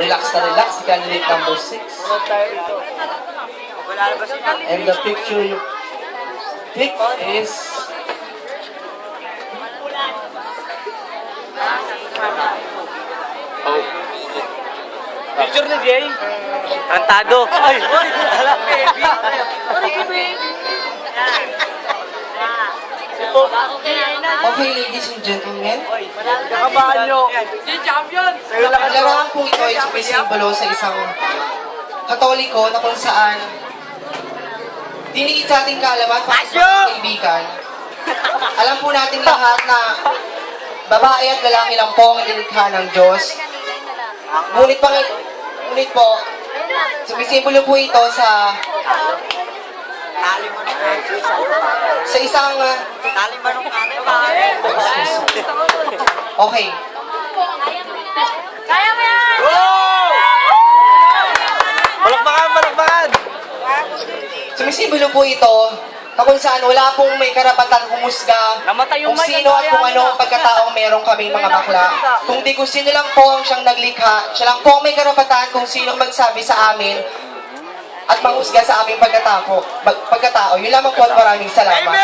Relax na relax, candidate number 6. And the picture you pick is... Picture ni Jay. Tarantado. Ay! Baby! Okay, ladies and gentlemen. Kakabahan nyo. Champion! Ang larawan po ito ay sumisimbolo sa isang Katoliko na kung saan diniit sa ating kaalaman para sa mga kaibigan. Alam po natin lahat na babae at lalaki lang po ang nilikha ng Diyos. Ngunit po, sumisimbolo po ito sa isang okay. Kaya mo yan! Go! Palakpakan, palakpakan! Sumisimbolo po ito na kung saan wala pong may karapatan humusga Namatay yung kung sino at kung ano ang pagkataong meron kaming mga bakla. Kung di kung sino lang po ang siyang naglikha, siya lang po ang may karapatan kung sino magsabi sa amin at manghusga sa aming pagkatao. Yun lamang po at maraming salamat.